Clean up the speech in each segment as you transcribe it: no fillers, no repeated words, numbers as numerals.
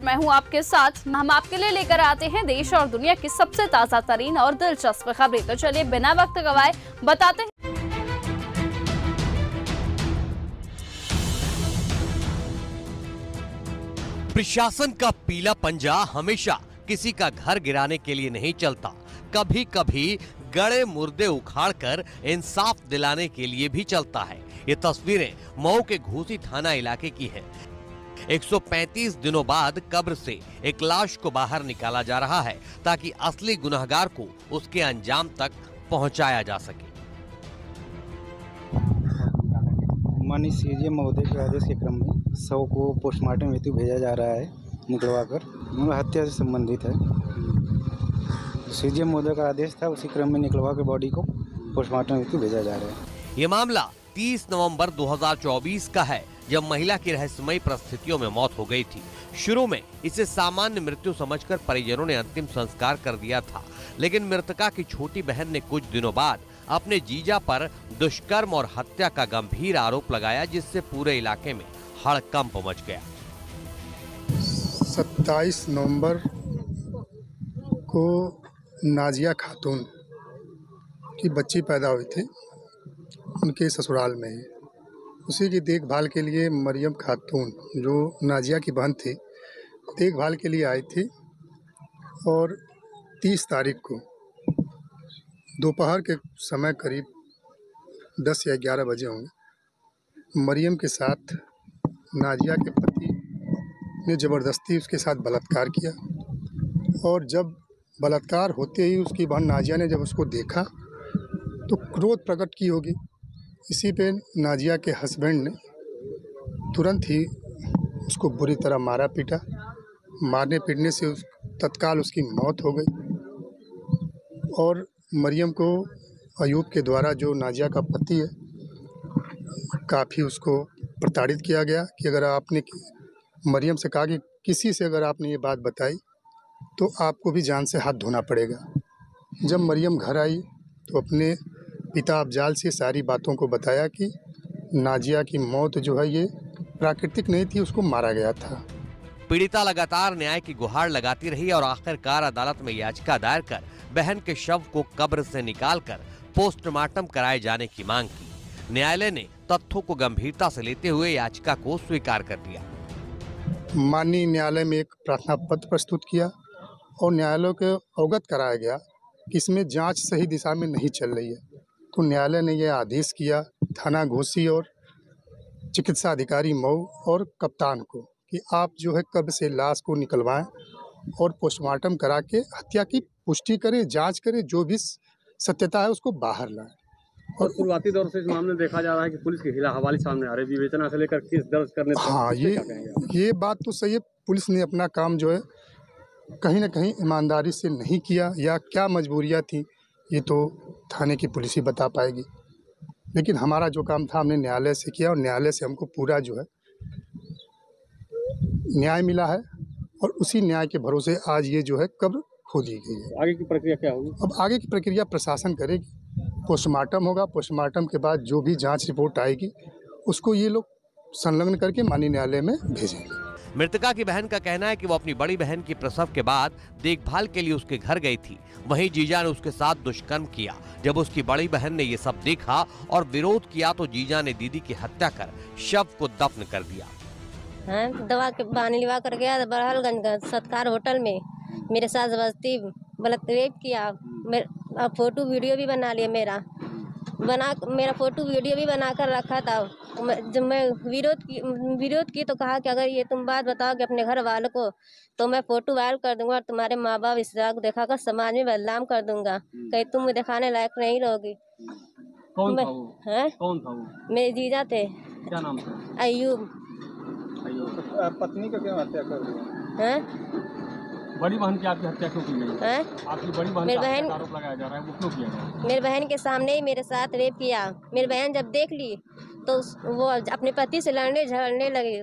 मैं हूं आपके साथ। हम आपके लिए लेकर आते हैं देश और दुनिया की सबसे ताजा तरीन और दिलचस्प खबरें। तो चलिए बिना वक्त गवाए बताते हैं। प्रशासन का पीला पंजा हमेशा किसी का घर गिराने के लिए नहीं चलता, कभी कभी गड़े मुर्दे उखाड़कर इंसाफ दिलाने के लिए भी चलता है। ये तस्वीरें मऊ के घोसी थाना इलाके की है। 135 दिनों बाद कब्र से एक लाश को बाहर निकाला जा रहा है ताकि असली गुनहगार को उसके अंजाम तक पहुंचाया जा सके। माननीय सीएम महोदय के आदेश के क्रम में शव को पोस्टमार्टम हेतु भेजा जा रहा है, निकलवाकर। हत्या से संबंधित है। सीएम महोदय का आदेश था, उसी क्रम में निकलवा के बॉडी को पोस्टमार्टम हेतु भेजा जा रहा है। ये मामला 30 नवंबर 2024 का है, जब महिला की रहस्यमयी परिस्थितियों में मौत हो गई थी। शुरू में इसे सामान्य मृत्यु समझकर परिजनों ने अंतिम संस्कार कर दिया था, लेकिन मृतका की छोटी बहन ने कुछ दिनों बाद अपने जीजा पर दुष्कर्म और हत्या का गंभीर आरोप लगाया, जिससे पूरे इलाके में हड़कंप मच गया। 27 नवंबर को नाजिया खातून की बच्ची पैदा हुई थी, उनके ससुराल में ही। उसी की देखभाल के लिए मरियम खातून, जो नाजिया की बहन थी, देखभाल के लिए आई थी। और 30 तारीख को दोपहर के समय करीब 10 या 11 बजे होंगे, मरियम के साथ नाजिया के पति ने ज़बरदस्ती उसके साथ बलात्कार किया। और जब बलात्कार होते ही उसकी बहन नाजिया ने जब उसको देखा तो क्रोध प्रकट की होगी। इसी पे नाजिया के हस्बैंड ने तुरंत ही उसको बुरी तरह मारा पीटा। मारने पीटने से तत्काल उसकी मौत हो गई। और मरियम को अयूब के द्वारा, जो नाजिया का पति है, काफ़ी उसको प्रताड़ित किया गया कि अगर आपने मरियम से कहा कि किसी से अगर आपने ये बात बताई तो आपको भी जान से हाथ धोना पड़ेगा। जब मरियम घर आई तो अपने पिता अफजाल से सारी बातों को बताया कि नाजिया की मौत जो है ये प्राकृतिक नहीं थी, उसको मारा गया था। पीड़िता लगातार न्याय की गुहार लगाती रही और आखिरकार अदालत में याचिका दायर कर बहन के शव को कब्र से निकालकर पोस्टमार्टम कराए जाने की मांग की। न्यायालय ने तथ्यों को गंभीरता से लेते हुए याचिका को स्वीकार कर दिया। माननीय न्यायालय में एक प्रार्थना पत्र प्रस्तुत किया और न्यायालय को अवगत कराया गया कि इसमें जांच सही दिशा में नहीं चल रही है। तो न्यायालय ने यह आदेश किया थाना घोसी और चिकित्सा अधिकारी मऊ और कप्तान को कि आप जो है कब्र से लाश को निकलवाएं और पोस्टमार्टम करा के हत्या की पुष्टि करें, जांच करें, जो भी सत्यता है उसको बाहर लाएं। और शुरुआती दौर से इस मामले में देखा जा रहा है कि पुलिस की हिला हवाली सामने आ रही है, विवेचना से लेकर केस दर्ज करने तक। हाँ, ये बात तो सही है। पुलिस ने अपना काम जो है कहीं ना कहीं ईमानदारी से नहीं किया, या क्या मजबूरियां थी ये तो थाने की पुलिस ही बता पाएगी। लेकिन हमारा जो काम था हमने न्यायालय से किया और न्यायालय से हमको पूरा जो है न्याय मिला है और उसी न्याय के भरोसे आज ये जो है कब्र खो दी गई है। आगे की प्रक्रिया क्या होगी? अब आगे की प्रक्रिया प्रशासन करेगी। पोस्टमार्टम होगा, पोस्टमार्टम के बाद जो भी जांच रिपोर्ट आएगी उसको ये लोग संलग्न करके माननीय न्यायालय में भेजेंगे। मृतका की बहन का कहना है कि वो अपनी बड़ी बहन की प्रसव के बाद देखभाल के लिए उसके घर गई थी। वहीं जीजा ने उसके साथ दुष्कर्म किया। जब उसकी बड़ी बहन ने ये सब देखा और विरोध किया तो जीजा ने दीदी की हत्या कर शव को दफन कर दिया। दवा के बहाने लिवा कर गया बड़हलगंज सत्कार होटल में, मेरे साथ जबरदस्ती बलात्कार किया। फोटो वीडियो भी बना लिया, मेरा फोटो वीडियो भी बना कर रखा था। जब मैं विरोध की तो कहा कि अगर ये तुम बात बताओगे अपने घर वालों को तो मैं फोटो वायरल कर दूंगा और तुम्हारे माँ बाप इस को दिखाकर समाज में बदनाम कर दूंगा, कहीं तुम दिखाने लायक नहीं रहोगी। कौन था वो? कौन था वो? मेरे जीजा थे। क्या नाम था? अयूब। पत्नी का क्यों हत्या कर दिया? बड़ी बहन की आपकी हत्या क्यों की गई? आपकी बड़ी बहन मेरी बहन आरोप लगाया जा रहा है, वो क्यों किया गया? मेरी बहन के सामने ही मेरे साथ रेप किया। मेरी बहन जब देख ली तो वो अपने पति से लड़ने झगड़ने लगी।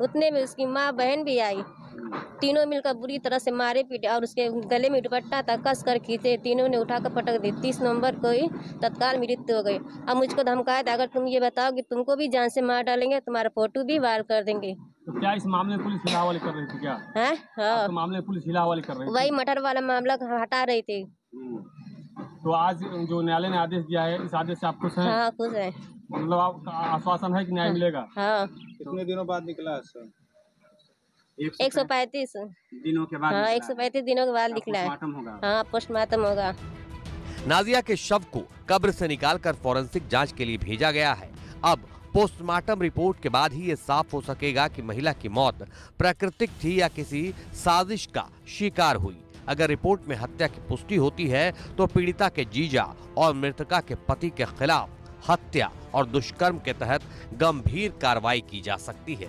उतने में उसकी माँ बहन भी आई तीनों मिलकर बुरी तरह से मारे पीटे और उसके गले में दुपट्टा था कस कर खींचे। तीनों ने उठाकर पटक दी। 30 नवंबर को ही तत्काल मृत्यु हो गई। अब मुझको धमकाया था, अगर तुम ये बताओ कि तुमको भी जान से मार डालेंगे, तुम्हारा फोटो भी वायरल कर देंगे। तो क्या इस मामले में पुलिस हिला हवाली कर रही थी क्या? है हाँ, तो मामले में पुलिस हिला हवाली कर रही थी। वही मटर वाला मामला हटा रही थी। तो आज जो न्यायालय ने आदेश दिया है, इस आदेश से आप खुश हैं? हाँ खुश है। मतलब आपका आश्वासन है कि न्याय मिलेगा? हाँ कितने दिनों बाद निकला है सर? 135 दिनों के बाद। हाँ 135 दिनों के बाद निकला है। हाँ पोस्टमार्टम होगा। नाजिया के शव को कब्र से निकालकर फॉरेंसिक जांच के लिए भेजा गया है। अब पोस्टमार्टम रिपोर्ट के बाद ही ये साफ हो सकेगा कि महिला की मौत प्राकृतिक थी या किसी साजिश का शिकार हुई। अगर रिपोर्ट में हत्या की पुष्टि होती है तो पीड़िता के जीजा और मृतका के पति के खिलाफ हत्या और दुष्कर्म के तहत गंभीर कार्रवाई की जा सकती है।